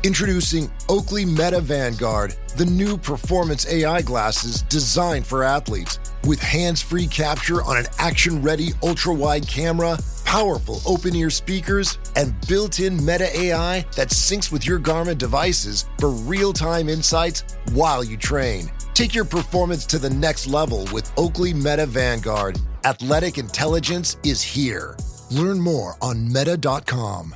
Introducing Oakley Meta Vanguard, the new performance AI glasses designed for athletes. With hands-free capture on an action-ready ultra-wide camera, powerful open-ear speakers, and built-in Meta AI that syncs with your Garmin devices for real-time insights while you train. Take your performance to the next level with Oakley Meta Vanguard. Athletic intelligence is here. Learn more on meta.com.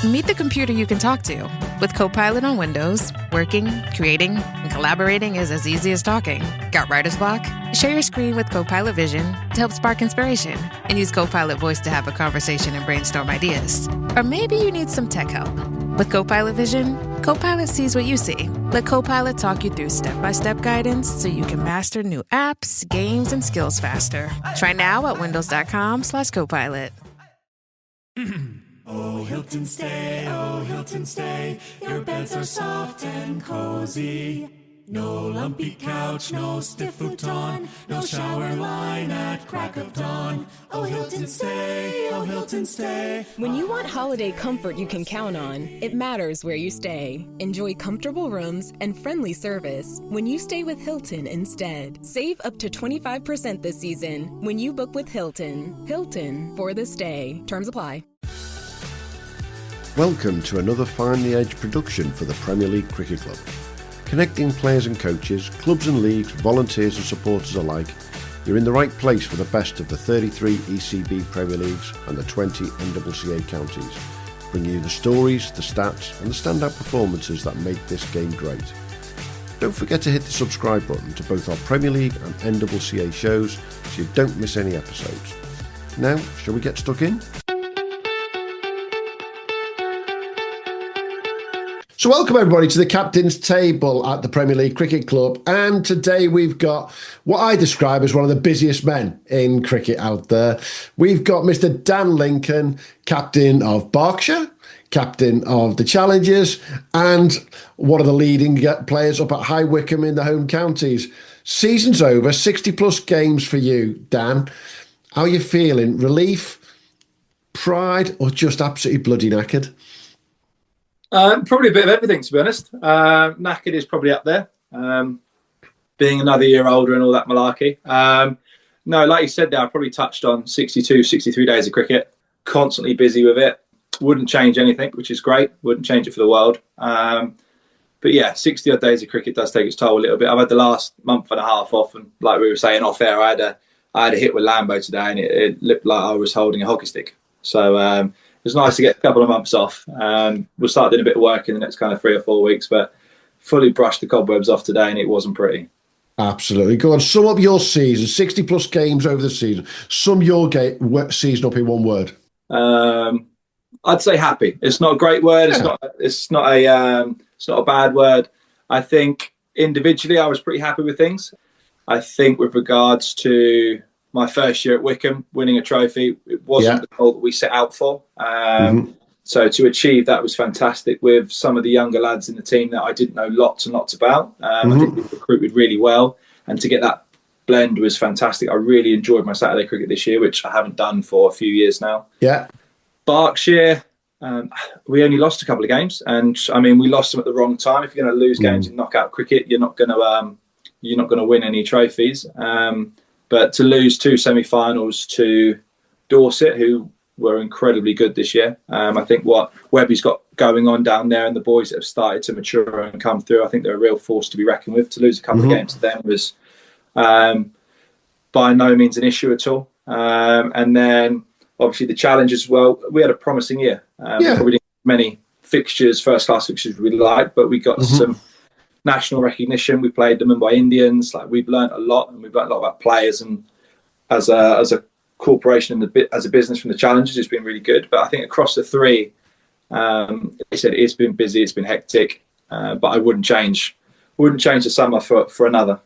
Meet the computer you can talk to. With Copilot on Windows, working, creating, and collaborating is as easy as talking. Got writer's block? Share your screen with Copilot Vision to help spark inspiration, and use Copilot Voice to have a conversation and brainstorm ideas. Or maybe you need some tech help. With Copilot Vision, Copilot sees what you see. Let Copilot talk you through step-by-step guidance so you can master new apps, games, and skills faster. Try now at windows.com/Copilot. Oh, Hilton stay, your beds are soft and cozy. No lumpy couch, no stiff futon, no shower line at crack of dawn. Oh, Hilton stay. When you want holiday comfort you can count on, it matters where you stay. Enjoy comfortable rooms and friendly service when you stay with Hilton instead. Save up to 25% this season when you book with Hilton. Hilton for the stay. Terms apply. Welcome to another Finely Edged production for the Premier League Cricket Club. Connecting players and coaches, clubs and leagues, volunteers and supporters alike, you're in the right place for the best of the 33 ECB Premier Leagues and the 20 NCCA counties, bringing you the stories, the stats and the standout performances that make this game great. Don't forget to hit the subscribe button to both our Premier League and NCCA shows so you don't miss any episodes. Now, shall we get stuck in? So welcome everybody to the Captain's Table at the Premier League Cricket Club, and today we've got what I describe as one of the busiest men in cricket out there. We've got Mr. Dan Lincoln, captain of Berkshire, captain of the Challengers, and one of the leading players up at High Wycombe in the home counties. Season's over, 60 plus games for you, Dan. How are you feeling? Relief, pride, or just absolutely bloody knackered? Probably a bit of everything, to be honest. Knackered is probably up there, being another year older and all that malarkey. No, like you said there, I probably touched on 62, 63 days of cricket, constantly busy with it. Wouldn't change anything, which is great. Wouldn't change it for the world. But yeah, 60 odd days of cricket does take its toll a little bit. I've had the last month and a half off, and like we were saying off air, I had a hit with Lambo today, and it looked like I was holding a hockey stick. So it was nice to get a couple of months off. We'll start doing a bit of work in the next kind of 3 or 4 weeks, but fully brushed the cobwebs off today, and it wasn't pretty. Absolutely. Go on, sum up your season, 60 plus games over the season. Sum your season up in one word. I'd say happy. It's not a great word. Yeah. It's not a bad word. I think individually I was pretty happy with things. I think with regards to my first year at Wycombe, winning a trophy, it wasn't the goal that we set out for. So to achieve that was fantastic with some of the younger lads in the team that I didn't know lots and lots about. I think we recruited really well, and to get that blend was fantastic. I really enjoyed my Saturday cricket this year, which I haven't done for a few years now. Yeah. Berkshire, we only lost a couple of games, and I mean we lost them at the wrong time. If you're going to lose games in knockout cricket, you're not going to win any trophies. But to lose 2 semi-finals to Dorset, who were incredibly good this year. I think what Webby's got going on down there and the boys that have started to mature and come through, I think they're a real force to be reckoned with. To lose a couple of games to them was by no means an issue at all. And then obviously the challenge as well. We had a promising year. We didn't have many fixtures, first-class fixtures we liked, but we got some national recognition. We played the Mumbai Indians. Like, we've learned a lot, and we've learned a lot about players. And as a corporation and as a business from the challenges, it's been really good. But I think across the three, they said it's been busy, it's been hectic, but I wouldn't change the summer for another.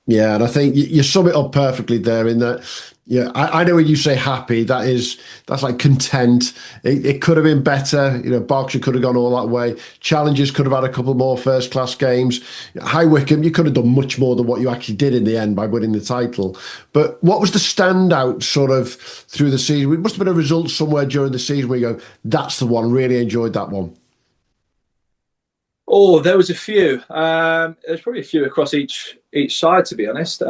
Yeah, and I think you sum it up perfectly there in that Yeah, I know when you say happy, that's like content. It could have been better. Berkshire could have gone all that way. Challengers could have had a couple more first-class games. High Wycombe, you could have done much more than what you actually did in the end by winning the title. But what was the standout sort of through the season? It must have been a result somewhere during the season where you go, that's the one, really enjoyed that one. Oh, there was a few. There's probably a few across each side, to be honest.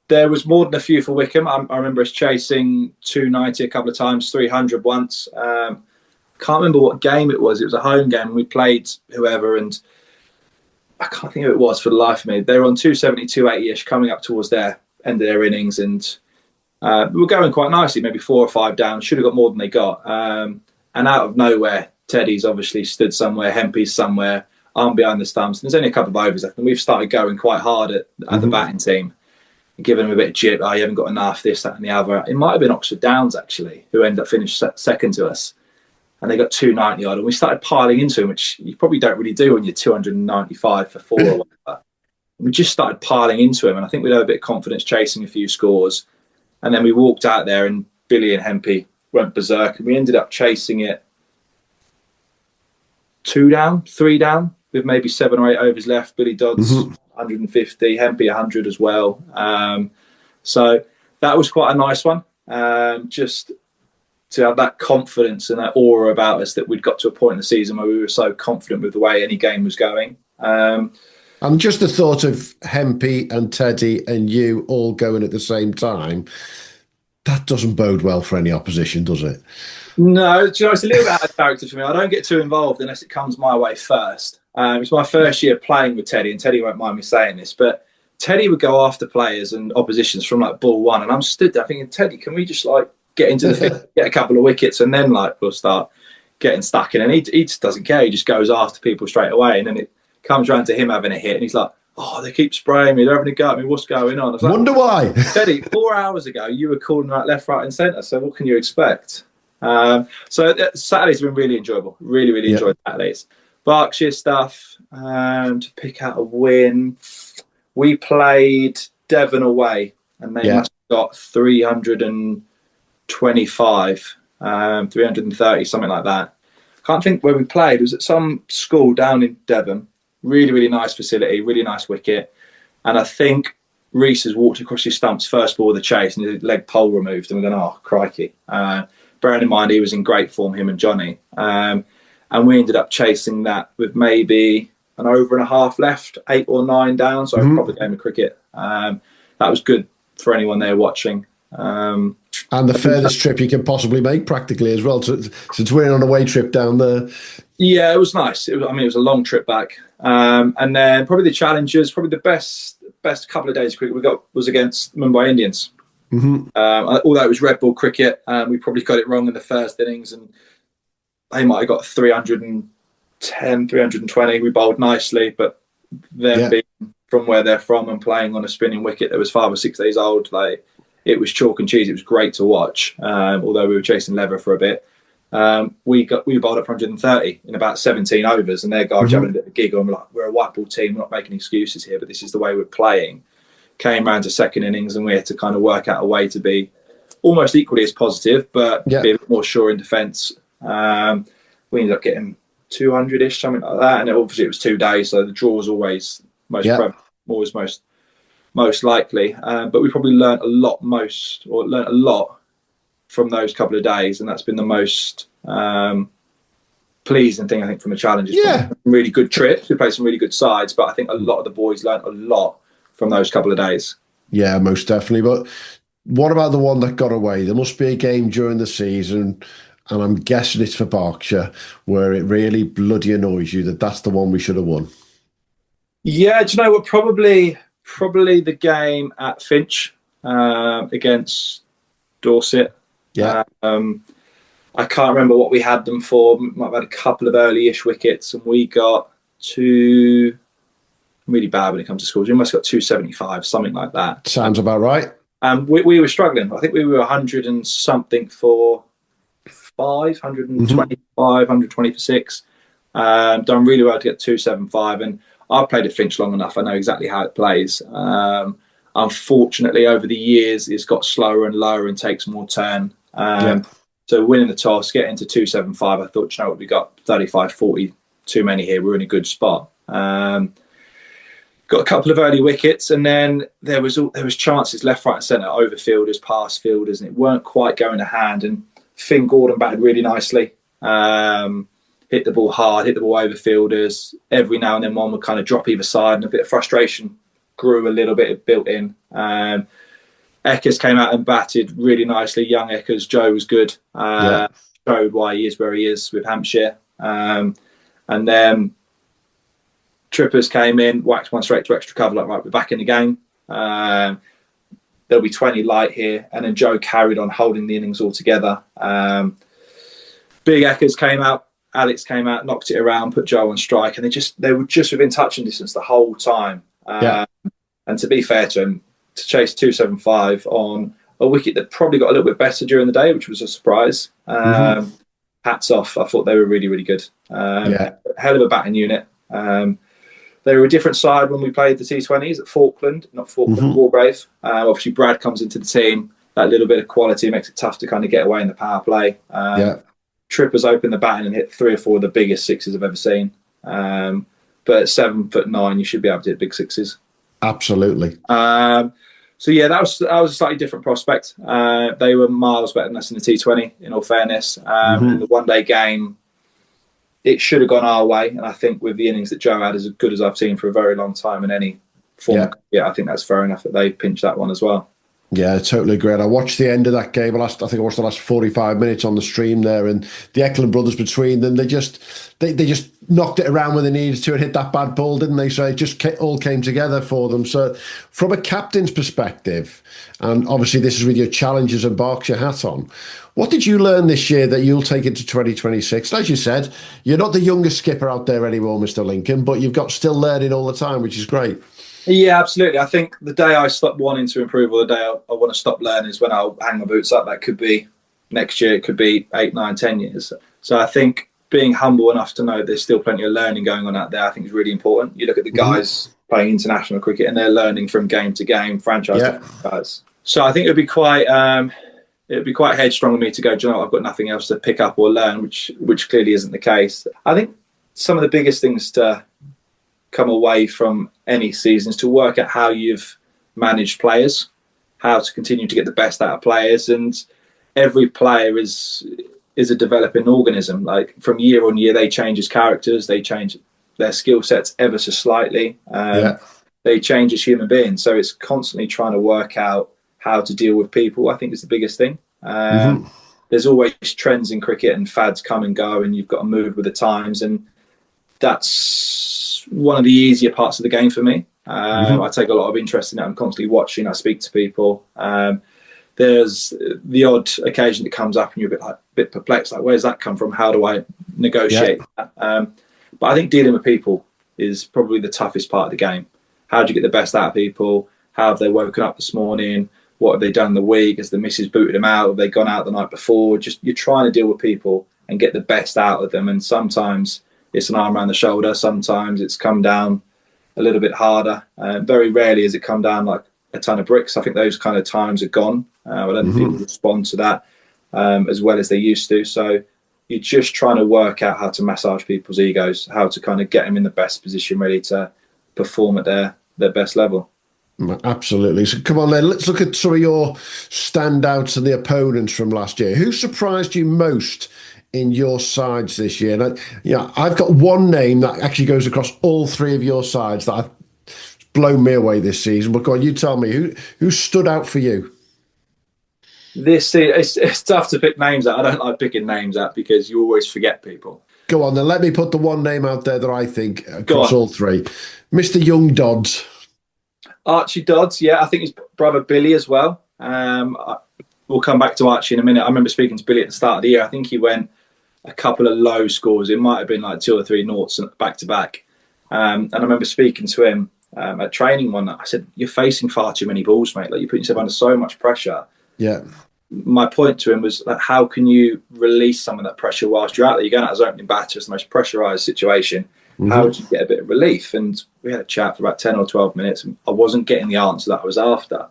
There was more than a few for Wycombe. I remember us chasing 290 a couple of times, 300 once. Can't remember what game it was. It was a home game. We played whoever, and I can't think who it was for the life of me. They were on 270, 280-ish, coming up towards their end of their innings, and we were going quite nicely, maybe 4 or 5 down. Should have got more than they got. And out of nowhere, Teddy's obviously stood somewhere, Hempy's somewhere, arm behind the stumps. And there's only a couple of overs left, and we've started going quite hard at the batting team, giving them a bit of jib. Oh, you haven't got enough, this, that, and the other. It might have been Oxford Downs, actually, who ended up finishing second to us. And they got 290 odd, and we started piling into them, which you probably don't really do when you're 295 for 4 or whatever. We just started piling into him, and I think we'd have a bit of confidence chasing a few scores. And then we walked out there, and Billy and Hempy went berserk, and we ended up chasing it 2 down, 3 down, with maybe 7 or 8 overs left. Billy Dodds 150, Hempy 100 as well. So that was quite a nice one. Just to have that confidence and that aura about us that we'd got to a point in the season where we were so confident with the way any game was going. And just the thought of Hempy and Teddy and you all going at the same time, that doesn't bode well for any opposition, does it? No, it's a little bit out of character for me. I don't get too involved unless it comes my way first. It's my first year playing with Teddy, and Teddy won't mind me saying this, but Teddy would go after players and oppositions from like ball one, and I'm stood there thinking, Teddy, can we just like get into the field, get a couple of wickets, and then like we'll start getting stuck in? And he just doesn't care. He just goes after people straight away, and then it comes round to him having a hit, and he's like, oh, they keep spraying me, they're having a go at me, what's going on? I was like, wonder why. Teddy, 4 hours ago you were calling out left, right and centre, so what can you expect? So Saturday's been really enjoyable. Really enjoyed Saturdays. Berkshire stuff, to pick out a win. We played Devon away, and they must have got 325, 330, something like that. Can't think where we played. It was at some school down in Devon. Really nice facility, really nice wicket. And I think Reese has walked across his stumps first ball of the chase, and his leg pole removed, and we're going, oh, crikey. Bearing in mind he was in great form, him and Johnny. And we ended up chasing that with maybe an over and a half left, 8 or 9 down. So a proper game of cricket. That was good for anyone there watching. And the furthest trip you can possibly make practically as well. To win on a away trip down there. Yeah, it was nice. It was a long trip back. And then probably the challengers, probably the best couple of days of cricket we got was against Mumbai Indians. Although it was red ball cricket, we probably got it wrong in the first innings, and they might have got 310, 320. We bowled nicely, but them being from where they're from and playing on a spinning wicket that was 5 or 6 days old, like it was chalk and cheese. It was great to watch. Although we were chasing leather for a bit, we bowled up for 130 in about 17 overs, and their guys having a bit of a giggle. And we're a white ball team. We're not making excuses here, but this is the way we're playing. Came round to second innings, and we had to kind of work out a way to be almost equally as positive, but be a bit more sure in defence. We ended up getting 200-ish, something like that. And obviously it was 2 days, so the draw was always most likely. But we probably learnt a lot from those couple of days, and that's been the most pleasing thing, I think, from the challenges. Really good trips. We played some really good sides, but I think a lot of the boys learnt a lot from those couple of days. Yeah, most definitely. But what about the one that got away? There must be a game during the season, and I'm guessing it's for Berkshire, where it really bloody annoys you that that's the one we should have won. Yeah, do you know what? Probably the game at Finch against Dorset. Yeah. I can't remember what we had them for. We might have had a couple of early-ish wickets, and we got 2... really bad when it comes to scores. We must have got 275, something like that. Sounds about right. We were struggling. I think we were 100 and something for 5, 125, 120 for 6. Done really well to get 275. And I've played at Finch long enough. I know exactly how it plays. Unfortunately, over the years, it's got slower and lower and takes more turn. So winning the toss, getting to 275, I thought, you know what, we got 35, 40 too many here. We're in a good spot. Got a couple of early wickets, and then there was chances left, right, and centre, over fielders, past fielders, and it weren't quite going to hand. And Finn Gordon batted really nicely. Hit the ball hard, hit the ball over fielders. Every now and then one would kind of drop either side, and a bit of frustration grew a little bit, built in. Eckers came out and batted really nicely. Young Eckers, Joe was good. Showed why he is where he is with Hampshire. And then Trippers came in, whacked one straight to extra cover, like, right, we're back in the game. There'll be 20 light here. And then Joe carried on holding the innings all together. Big Eckers came out, Alex came out, knocked it around, put Joe on strike, and they were just within touching distance the whole time. And to be fair to him, to chase 275 on a wicket that probably got a little bit better during the day, which was a surprise. Hats off. I thought they were really, really good. Hell of a batting unit. They were a different side when we played the T20s at Falkland, Wargrave. Obviously, Brad comes into the team. That little bit of quality makes it tough to kind of get away in the power play. Trippers opened the batting and hit 3 or 4 of the biggest sixes I've ever seen. But at 7'9", you should be able to hit big sixes. Absolutely. So yeah, that was a slightly different prospect. They were miles better than us in the T20, in all fairness. In the one-day game, it should have gone our way. And I think with the innings that Joe had, as good as I've seen for a very long time in any form, I think that's fair enough that they pinched that one as well. Yeah, I totally agree. And I watched the end of that game. I think I watched the last 45 minutes on the stream there, and the Eklund brothers between them, they just knocked it around when they needed to and hit that bad ball, didn't they? So it just all came together for them. So from a captain's perspective, and obviously this is with your Challengers and Berkshire hat on, what did you learn this year that you'll take into 2026? As you said, you're not the youngest skipper out there anymore, Mr. Lincoln, but you've got still learning all the time, which is great. Yeah, absolutely. I think the day I stop wanting to improve, or the day I want to stop learning, is when I'll hang my boots up. That could be next year, it could be 8, 9, 10 years. So I think being humble enough to know there's still plenty of learning going on out there, I think is really important. You look at the guys playing international cricket and they're learning from game to game, franchise to franchise. So I think it'd be quite headstrong of me to go, do you know what, I've got nothing else to pick up or learn, which clearly isn't the case. I think some of the biggest things to come away from any season is to work out how you've managed players, how to continue to get the best out of players. And every player is a developing organism. Like from year on year, they change as characters, they change their skill sets ever so slightly. They change as human beings. So it's constantly trying to work out how to deal with people, I think is the biggest thing. There's always trends in cricket and fads come and go, and you've got to move with the times. And that's one of the easier parts of the game for me. I take a lot of interest in it. I'm constantly watching. I speak to people. There's the odd occasion that comes up and you're a bit perplexed. Like, where's that come from? How do I negotiate that? But I think dealing with people is probably the toughest part of the game. How do you get the best out of people? How have they woken up this morning? What have they done the week? Has the missus booted them out? Have they gone out the night before? Just you're trying to deal with people and get the best out of them. And sometimes it's an arm around the shoulder. Sometimes it's come down a little bit harder. Very rarely has it come down like a ton of bricks. I think those kind of times are gone. I don't think people respond to that as well as they used to. So you're just trying to work out how to massage people's egos, how to kind of get them in the best position really to perform at their best level. Absolutely. So come on then, let's look at some of your standouts and the opponents from last year. Who surprised you most in your sides this year? And I've got one name that actually goes across all 3 of your sides that have blown me away this season. But go on, you tell me, who stood out for you? It's tough to pick names out. I don't like picking names out because you always forget people. Go on then, let me put the one name out there that I think across all 3. Mr. Young Dodds. Archie Dodds, I think his brother Billy as well. We'll come back to Archie in a minute. I remember speaking to Billy at the start of the year. I think he went a couple of low scores. It might have been like 2 or 3 noughts back to back. And I remember speaking to him at training one night. I said, "You're facing far too many balls, mate. Like you're putting yourself under so much pressure." Yeah. My point to him was, like, how can you release some of that pressure whilst you're out there? You're going out as opening batter. It's the most pressurised situation. How would you get a bit of relief? And we had a chat for about 10 or 12 minutes, and I wasn't getting the answer that I was after.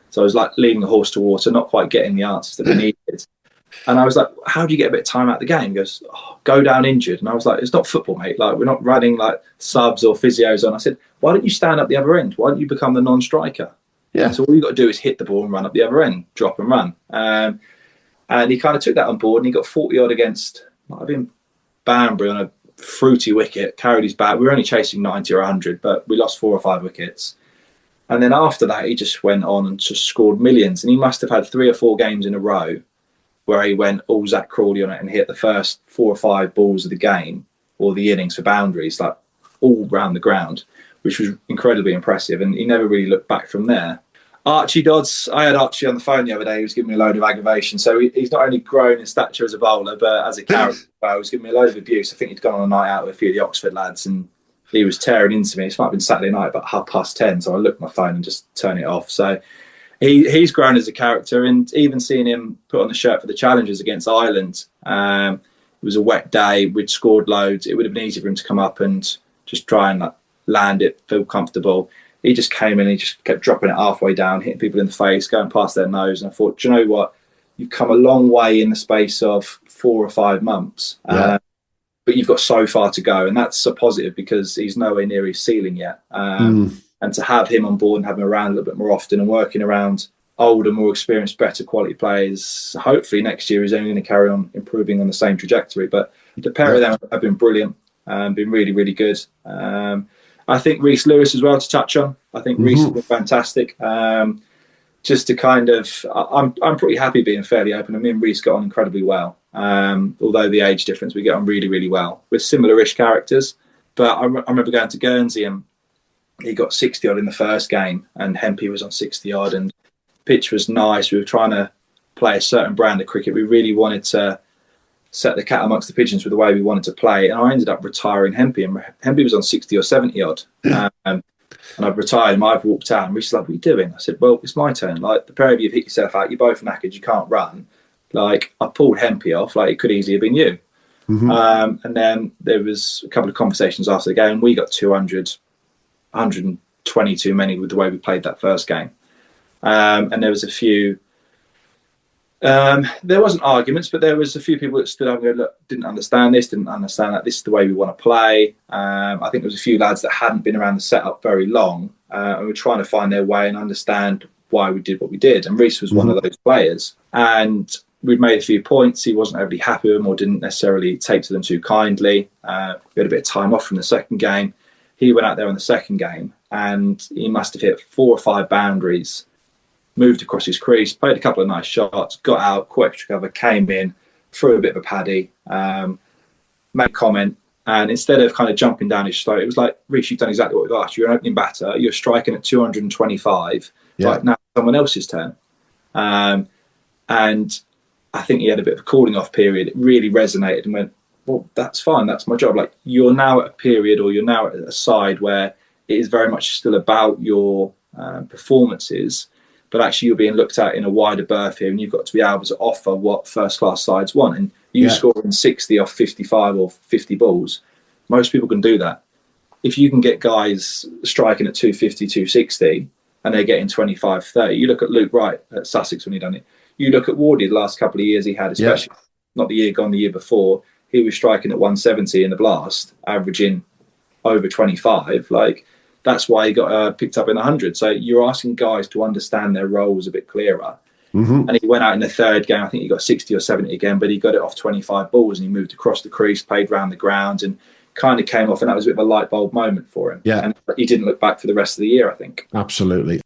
So I was like leading a horse to water, not quite getting the answers that we needed. And I was like, how do you get a bit of time out of the game? He goes, go down injured. And I was like, it's not football, mate. Like, we're not running like subs or physios on. I said, why don't you stand up the other end? Why don't you become the non-striker? Yeah. So all you got to do is hit the ball and run up the other end, drop and run. And he kind of took that on board, and he got 40 odd against, might have been Banbury on a fruity wicket, carried his bat. We were only chasing 90 or 100, but we lost 4 or 5 wickets. And then after that, he just went on and just scored millions. And he must have had 3 or 4 games in a row where he went all Zach Crawley on it and hit the first 4 or 5 balls of the game or the innings for boundaries, like all round the ground, which was incredibly impressive. And he never really looked back from there. Archie Dodds, I had Archie on the phone the other day. He was giving me a load of aggravation. So he's not only grown in stature as a bowler, but as a character, he was giving me a load of abuse. I think he'd gone on a night out with a few of the Oxford lads, and he was tearing into me. It might have been Saturday night, about 10:30. So I looked at my phone and just turned it off. So he's grown as a character, and even seeing him put on the shirt for the Challengers against Ireland, it was a wet day. We'd scored loads. It would have been easy for him to come up and just try and land it, feel comfortable. He just came in and he just kept dropping it halfway down, hitting people in the face, going past their nose. And I thought, do you know what? You've come a long way in the space of 4 or 5 months, but you've got so far to go. And that's a positive because he's nowhere near his ceiling yet. And to have him on board and have him around a little bit more often and working around older, more experienced, better quality players, hopefully next year he's only going to carry on improving on the same trajectory. But the pair of them have been brilliant, been really, really good. I think Reece Lewis as well to touch on. I think Reece has been fantastic. Just to kind of, I'm pretty happy being fairly open. I mean, Reece got on incredibly well. Although the age difference, we get on really, really well. We're similar-ish characters. But I remember going to Guernsey and he got 60 odd in the first game, and Hempy was on 60 odd, and pitch was nice. We were trying to play a certain brand of cricket. We really wanted to set the cat amongst the pigeons with the way we wanted to play. And I ended up retiring Hempy, and Hempy was on 60 or 70 odd. And I've retired him. I've walked out, and Reece like, what are you doing? I said, well, it's my turn. Like, the pair of you have hit yourself out. You're both knackered. You can't run. Like, I pulled Hempy off. Like, it could easily have been you. And then there was a couple of conversations after the game. We got 200, 120 too many with the way we played that first game. And there was a few... there wasn't arguments, but there was a few people that stood up and go, look, didn't understand this, didn't understand that. This is the way we want to play. I think there was a few lads that hadn't been around the setup very long, and were trying to find their way and understand why we did what we did. And Reece was one of those players. And we'd made a few points. He wasn't overly happy with them or didn't necessarily take to them too kindly. We had a bit of time off from the second game. He went out there in the second game and he must have hit 4 or 5 boundaries, moved across his crease, played a couple of nice shots, got out, caught extra cover, came in, threw a bit of a paddy, made a comment, and instead of kind of jumping down his throat, it was like, Reece, you've done exactly what we've asked. You're an opening batter, you're striking at 225, right now it's someone else's turn. And I think he had a bit of a cooling off period. It really resonated and went, well, that's fine, that's my job. Like, you're now at a period, or you're now at a side where it is very much still about your performances, but actually you're being looked at in a wider berth here, and you've got to be able to offer what first-class sides want. And you scoring 60 off 55 or 50 balls, most people can do that. If you can get guys striking at 250, 260, and they're getting 25, 30, you look at Luke Wright at Sussex when he done it. You look at Wardy the last couple of years he had, especially not the year gone, the year before, he was striking at 170 in the blast, averaging over 25. Like, that's why he got picked up in the 100. So you're asking guys to understand their roles a bit clearer. And he went out in the third game, I think he got 60 or 70 again, but he got it off 25 balls and he moved across the crease, played round the ground and kind of came off, and that was a bit of a light bulb moment for him. And he didn't look back for the rest of the year, I think. Absolutely.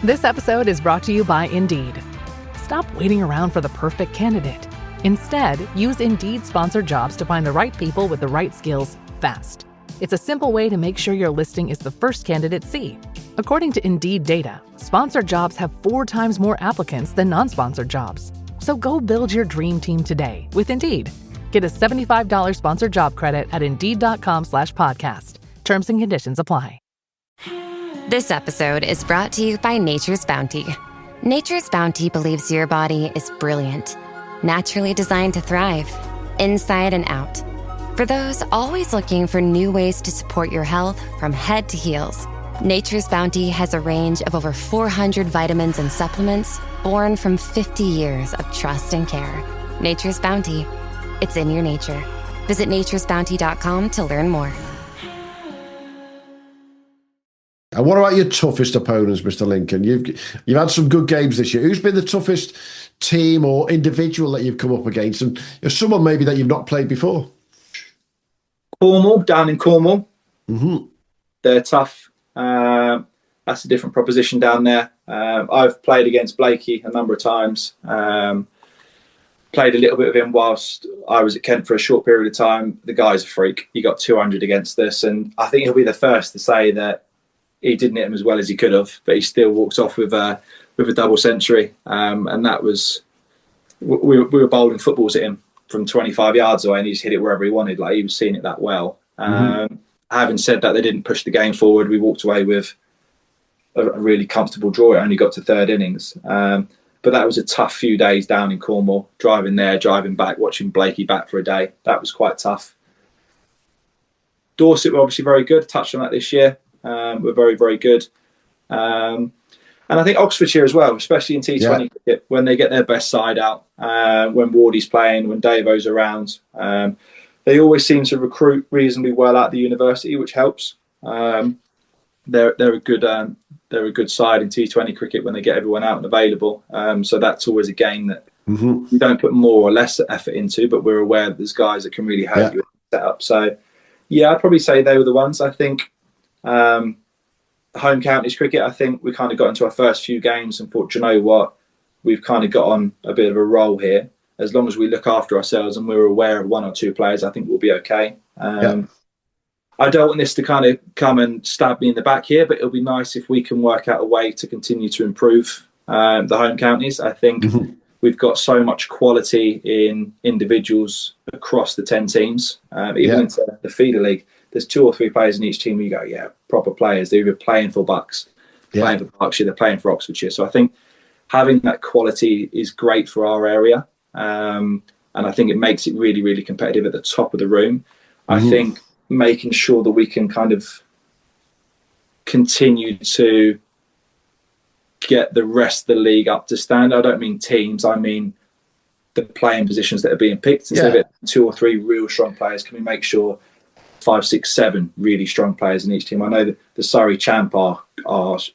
This episode is brought to you by Indeed. Stop waiting around for the perfect candidate. Instead, use Indeed sponsored jobs to find the right people with the right skills fast. It's a simple way to make sure your listing is the first candidates see. According to Indeed data, sponsored jobs have 4 times more applicants than non-sponsored jobs. So go build your dream team today with Indeed. Get a $75 sponsored job credit at Indeed.com/podcast. Terms and conditions apply. This episode is brought to you by Nature's Bounty. Nature's Bounty believes your body is brilliant. naturally designed to thrive, inside and out. For those always looking for new ways to support your health from head to heels, Nature's Bounty has a range of over 400 vitamins and supplements born from 50 years of trust and care. Nature's Bounty. It's in your nature. Visit naturesbounty.com to learn more. And what about your toughest opponents, Mr. Lincoln? You've had some good games this year. Who's been the toughest team or individual that you've come up against? And someone maybe that you've not played before? Cornwall, down in Cornwall. Mm-hmm. They're tough. That's a different proposition down there. I've played against Blakey a number of times. Played a little bit of him whilst I was at Kent for a short period of time. The guy's a freak. He got 200 against us, and I think he'll be the first to say that he didn't hit him as well as he could have, but he still walks off with a double century. And that was, we were bowling footballs at him from 25 yards away, and he just hit it wherever he wanted. Like, he was seeing it that well. Having said that, they didn't push the game forward. We walked away with a really comfortable draw. It only got to third innings. But that was a tough few days down in Cornwall, driving there, driving back, watching Blakey bat for a day. That was quite tough. Dorset were obviously very good. Touched on that this year. We're very, very good. And I think Oxfordshire as well, especially in T20 cricket, when they get their best side out, when Wardy's playing, when Davo's around, they always seem to recruit reasonably well at the university, which helps. They're a good side in T20 cricket when they get everyone out and available. So that's always a game that we don't put more or less effort into, but we're aware that there's guys that can really help you in the setup. So, yeah, I'd probably say they were the ones. I think home counties cricket, I think we kind of got into our first few games and thought, do you know what, we've kind of got on a bit of a roll here. As long as we look after ourselves and we're aware of one or two players, I think we'll be okay. I don't want this to kind of come and stab me in the back here, but it'll be nice if we can work out a way to continue to improve the home counties. I think we've got so much quality in individuals across the 10 teams, even into the feeder league. There's 2 or 3 players in each team where you go, yeah, proper players. They're either playing for Bucks, playing for Berkshire, they're playing for Oxfordshire. So I think having that quality is great for our area. And I think it makes it really, really competitive at the top of the room. I think making sure that we can kind of continue to get the rest of the league up to standard. I don't mean teams, I mean the playing positions that are being picked. Instead of 2 or 3 real strong players, can we make sure 5, 6, 7 really strong players in each team? I know that the Surrey Champ are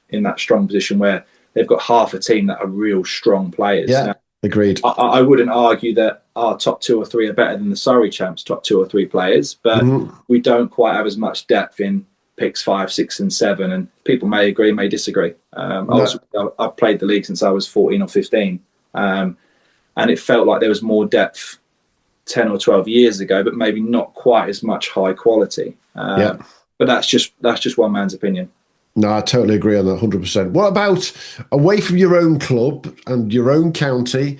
in that strong position where they've got half a team that are real strong players. Yeah, agreed. I wouldn't argue that our top 2 or 3 are better than the Surrey Champs' top 2 or 3 players, but we don't quite have as much depth in picks 5, 6 and 7, and people may agree, may disagree. I've played the league since I was 14 or 15, and it felt like there was more depth 10 or 12 years ago, but maybe not quite as much high quality. But that's just one man's opinion. No, I totally agree on that, 100%. What about away from your own club and your own county?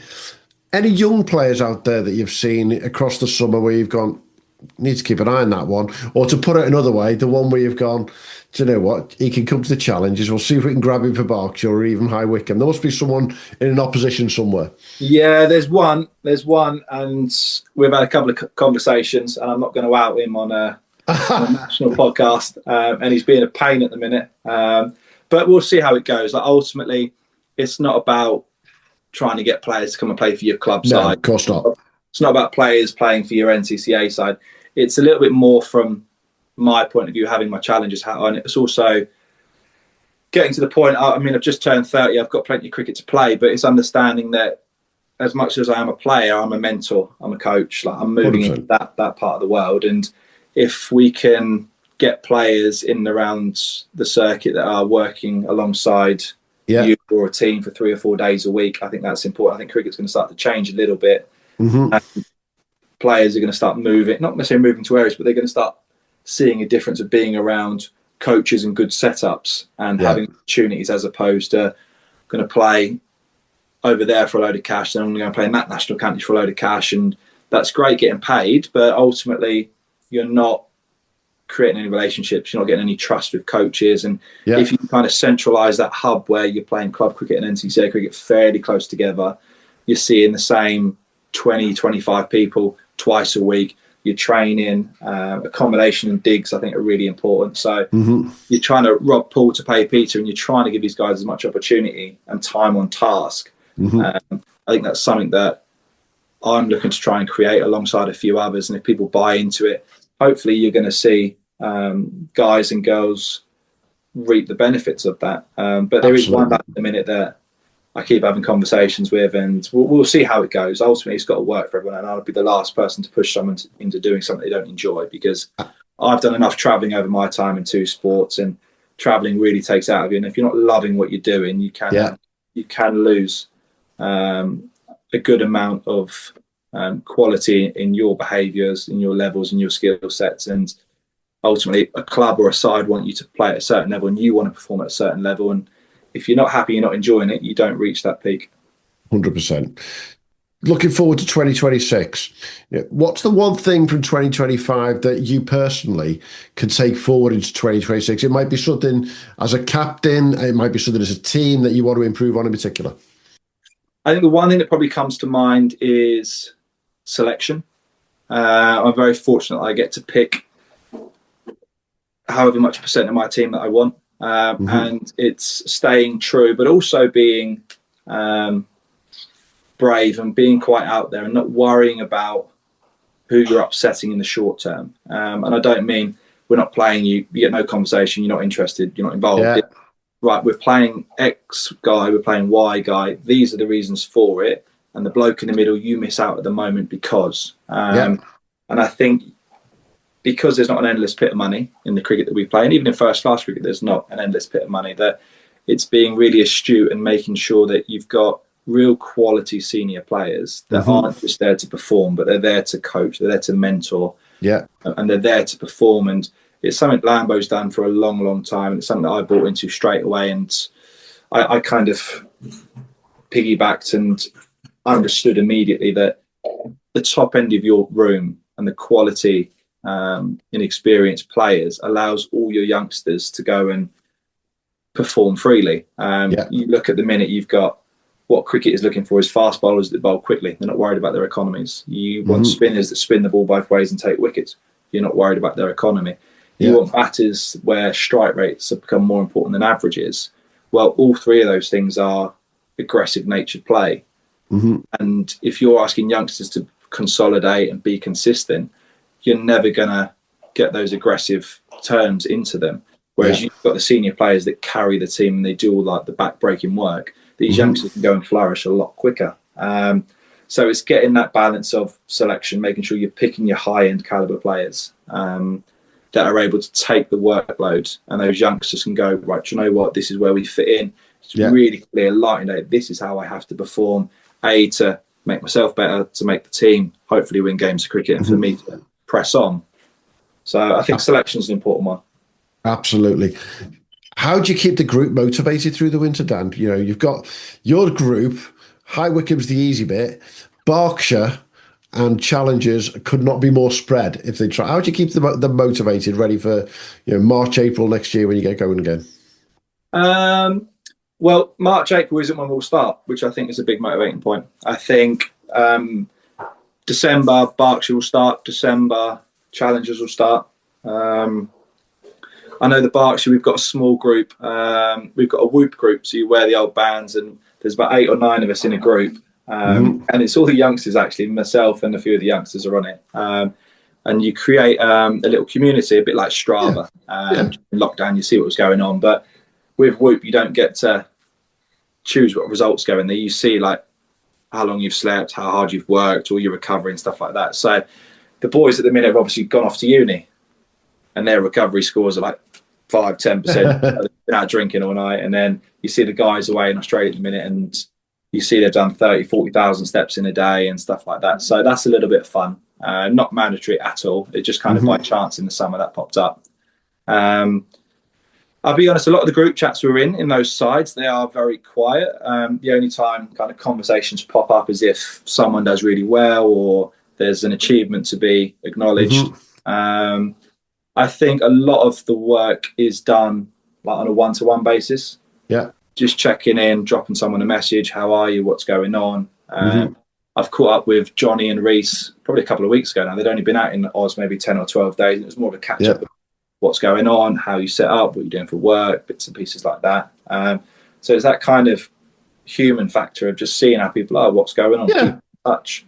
Any young players out there that you've seen across the summer where you've gone, need to keep an eye on that one? Or to put it another way, the one where you've gone, do you know what, he can come to the challenges, we'll see if we can grab him for Berkshire or even High Wycombe. There must be someone in an opposition somewhere. Yeah, there's one, and we've had a couple of conversations, and I'm not going to out him on a national podcast, and he's being a pain at the minute. But we'll see how it goes. Like, ultimately, it's not about trying to get players to come and play for your club side. No, of course not. It's not about players playing for your NCCA side. It's a little bit more from my point of view, having my challenges hat on. It's also getting to the point, I mean, I've just turned 30, I've got plenty of cricket to play, but it's understanding that as much as I am a player, I'm a mentor, I'm a coach. Like, I'm moving 100%. Into that part of the world. And if we can get players in and around the circuit that are working alongside you or a team for 3 or 4 days a week, I think that's important. I think cricket's going to start to change a little bit. And players are going to start moving, not necessarily moving to areas, but they're going to start seeing a difference of being around coaches and good setups and having opportunities, as opposed to going to play over there for a load of cash, then I'm going to play in that national county for a load of cash. And that's great getting paid, but ultimately you're not creating any relationships, you're not getting any trust with coaches. And if you kind of centralise that hub where you're playing club cricket and NCCA cricket fairly close together, you're seeing the same 20, 25 people twice a week. Your training, accommodation and digs, I think, are really important. So you're trying to rob Paul to pay Peter, and you're trying to give these guys as much opportunity and time on task. I think that's something that I'm looking to try and create alongside a few others. And if people buy into it, hopefully you're going to see guys and girls reap the benefits of that. But there is one at the minute that I keep having conversations with, and we'll see how it goes. Ultimately, it's got to work for everyone, and I'll be the last person to push someone into doing something they don't enjoy, because I've done enough travelling over my time in two sports, and travelling really takes out of you. And if you're not loving what you're doing, you can lose a good amount of quality in your behaviours, in your levels, in your skill sets. And ultimately, a club or a side want you to play at a certain level, and you want to perform at a certain level. And if you're not happy, you're not enjoying it, you don't reach that peak. 100%. Looking forward to 2026. What's the one thing from 2025 that you personally can take forward into 2026? It might be something as a captain, it might be something as a team that you want to improve on in particular. I think the one thing that probably comes to mind is selection. I'm very fortunate I get to pick however much percent of my team that I want. And it's staying true, but also being brave and being quite out there and not worrying about who you're upsetting in the short term. And I don't mean we're not playing you get no conversation, you're not interested, you're not involved. Right, we're playing X guy, we're playing Y guy, these are the reasons for it, and the bloke in the middle, you miss out at the moment because and I think because there's not an endless pit of money in the cricket that we play, and even in first class cricket there's not an endless pit of money, that it's being really astute and making sure that you've got real quality senior players that aren't just there to perform, but they're there to coach, they're there to mentor, and they're there to perform. And it's something Lambo's done for a long, long time, and it's something that I bought into straight away. And I kind of piggybacked and understood immediately that the top end of your room and the quality inexperienced players allows all your youngsters to go and perform freely. You look at the minute, you've got what cricket is looking for is fast bowlers that bowl quickly. They're not worried about their economies. You want spinners that spin the ball both ways and take wickets. You're not worried about their economy. You want batters where strike rates have become more important than averages. Well, all three of those things are aggressive natured play. And if you're asking youngsters to consolidate and be consistent, you're never going to get those aggressive turns into them. Whereas you've got the senior players that carry the team and they do all like the back-breaking work. These youngsters can go and flourish a lot quicker. So it's getting that balance of selection, making sure you're picking your high-end caliber players that are able to take the workload, and those youngsters can go, right, do you know what, this is where we fit in. It's really clear, lighting out, this is how I have to perform, to make myself better, to make the team hopefully win games of cricket, and for me to press on. So I think selection is an important one. Absolutely. How do you keep the group motivated through the winter, Dan? You know, you've got your group, High Wycombe's the easy bit, Berkshire and Challengers could not be more spread if they try. How do you keep them motivated, ready for March, April next year when you get going again? Well, March, April isn't when we'll start, which I think is a big motivating point. I think December, Berkshire will start. December, Challengers will start. I know the Berkshire, we've got a small group. We've got a whoop group, so you wear the old bands, and there's about 8 or 9 of us in a group. And it's all the youngsters, actually. Myself and a few of the youngsters are on it. And you create a little community, a bit like Strava. In lockdown, you see what was going on. But with Whoop, you don't get to choose what results go in there. You see like how long you've slept, how hard you've worked, all your recovery and stuff like that. So the boys at the minute have obviously gone off to uni, and their recovery scores are like 5-10%. They've been out drinking all night. And then you see the guys away in Australia at the minute, and you see they've done 30,000-40,000 steps in a day and stuff like that. So that's a little bit of fun. Not mandatory at all. It just kind of by chance in the summer that popped up. I'll be honest, a lot of the group chats we're in those sides, they are very quiet. The only time kind of conversations pop up is if someone does really well or there's an achievement to be acknowledged. I think a lot of the work is done like on a one-to-one basis. Just checking in, dropping someone a message, how are you, what's going on? I've caught up with Johnny and Reese probably a couple of weeks ago now. They'd only been out in Oz maybe 10 or 12 days. And it was more of a catch-up of what's going on, how you set up, what you're doing for work, bits and pieces like that. So it's that kind of human factor of just seeing how people are, what's going on, keep in touch,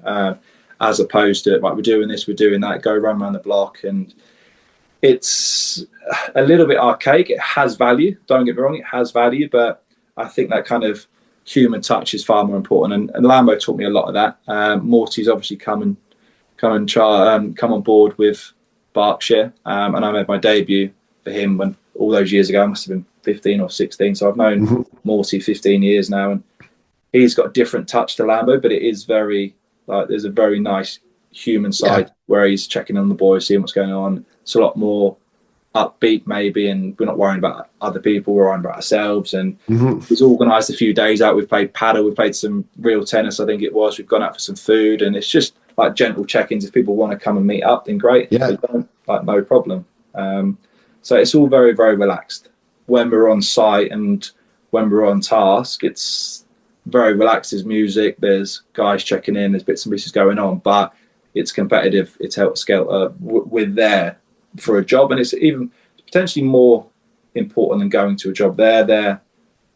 as opposed to, right, we're doing this, we're doing that, go run around the block. And it's a little bit archaic. It has value. Don't get me wrong, it has value. But I think that kind of human touch is far more important, and Lambo taught me a lot of that. Morty's obviously come on board with Berkshire, and I made my debut for him when all those years ago. I must have been 15 or 16, so I've known Morty 15 years now, and he's got a different touch to Lambo, but it is very there's a very nice human side where he's checking on the boys, seeing what's going on. It's a lot more upbeat maybe, and we're not worrying about other people, we're worrying about ourselves. And he's organised a few days out. We've played paddle, we've played some real tennis, I think it was. We've gone out for some food, and it's just like gentle check-ins. If people want to come and meet up, then great. If they don't, no problem. So it's all very, very relaxed. When we're on site and when we're on task, it's very relaxed. There's music, there's guys checking in, there's bits and pieces going on, but it's competitive, it's helter-skelter. We're there for a job, and it's even potentially more important than going to a job. They're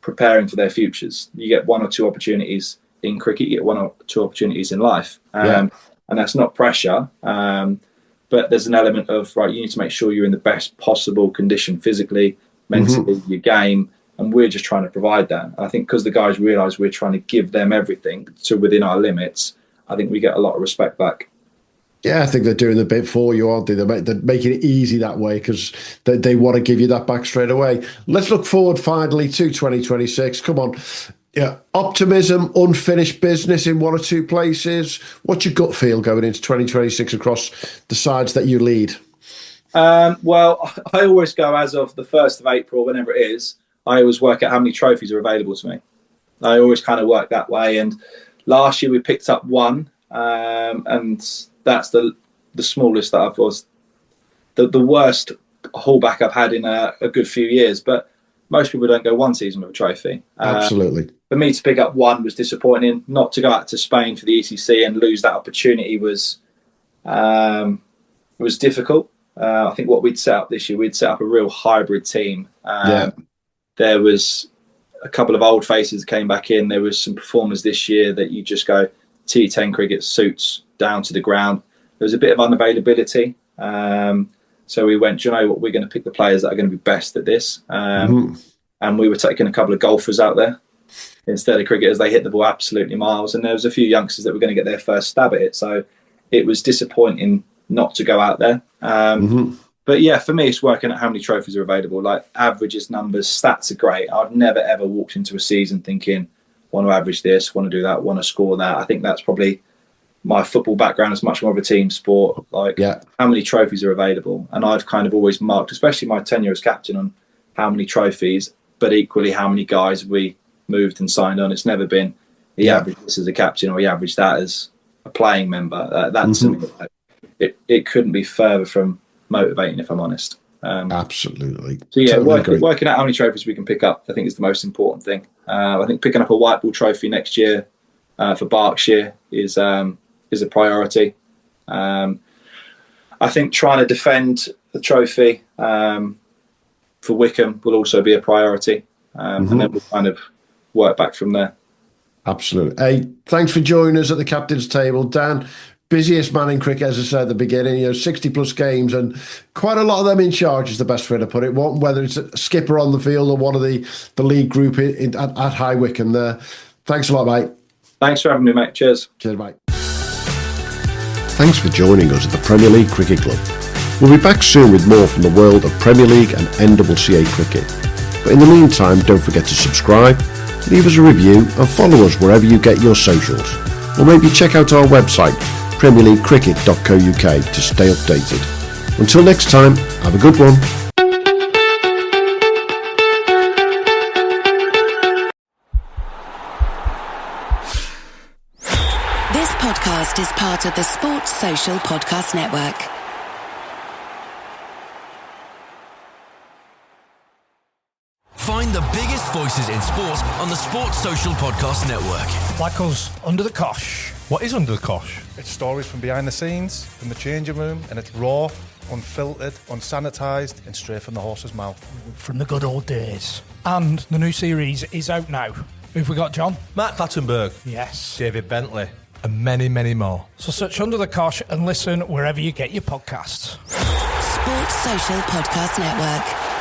preparing for their futures. You get one or two opportunities in cricket, you get one or two opportunities in life, and that's not pressure, but there's an element of, right, you need to make sure you're in the best possible condition physically, mentally, your game, and we're just trying to provide that. And I think because the guys realise we're trying to give them everything to within our limits, I think we get a lot of respect back. Yeah, I think they're doing the bit for you, aren't they? They're making it easy that way because they want to give you that back straight away. Let's look forward finally to 2026. Come on. Yeah, optimism, unfinished business in one or two places. What's your gut feel going into 2026 across the sides that you lead? Well, I always go as of the 1st of April, whenever it is, I always work out how many trophies are available to me. I always kind of work that way. And last year we picked up one, and that's the smallest that I've was the worst haulback I've had in a good few years. But most people don't go one season with a trophy. Absolutely. For me to pick up one was disappointing. Not to go out to Spain for the ECC and lose that opportunity was difficult. I think what we'd set up this year, we'd set up a real hybrid team. There was a couple of old faces that came back in. There was some performers this year that you just go T10 cricket suits down to the ground. There was a bit of unavailability. So we went, do you know what, we're going to pick the players that are going to be best at this. And we were taking a couple of golfers out there instead of cricketers. They hit the ball absolutely miles. And there was a few youngsters that were going to get their first stab at it. So it was disappointing not to go out there. But yeah, for me, it's working out how many trophies are available. Like averages, numbers, stats are great. I've never, ever walked into a season thinking, want to average this, want to do that, want to score that. I think that's probably my football background is much more of a team sport. Like how many trophies are available. And I've kind of always marked, especially my tenure as captain, on how many trophies, but equally how many guys we moved and signed on. It's never been the average this as a captain or the average that as a playing member. That's it couldn't be further from motivating, if I'm honest. Absolutely. So yeah, working out how many trophies we can pick up, I think, is the most important thing. I think picking up a white ball trophy next year for Berkshire is a priority. I think trying to defend the trophy for Wycombe will also be a priority, and then we'll kind of work back from there. Absolutely. Hey, thanks for joining us at the captain's table, Dan. Busiest man in cricket, as I said at the beginning, 60 plus games and quite a lot of them in charge is the best way to put it. Whether it's a skipper on the field or one of the league group at High Wycombe there. Thanks a lot, mate. Thanks for having me, mate. Cheers. Cheers, mate. Thanks for joining us at the Premier League Cricket Club. We'll be back soon with more from the world of Premier League and NCCA cricket. But in the meantime, don't forget to subscribe, leave us a review and follow us wherever you get your socials. Or maybe check out our website, premierleaguecricket.co.uk, to stay updated. Until next time, have a good one. This podcast is part of the Sports Social Podcast Network. Find the biggest voices in sports on the Sports Social Podcast Network. Michael's under the cosh. What is Under the Cosh? It's stories from behind the scenes, from the changing room, and it's raw, unfiltered, unsanitised, and straight from the horse's mouth. From the good old days. And the new series is out now. Who've we got, John? Matt Clattenburg. Yes. David Bentley. And many, many more. So search Under the Cosh and listen wherever you get your podcasts. Sports Social Podcast Network.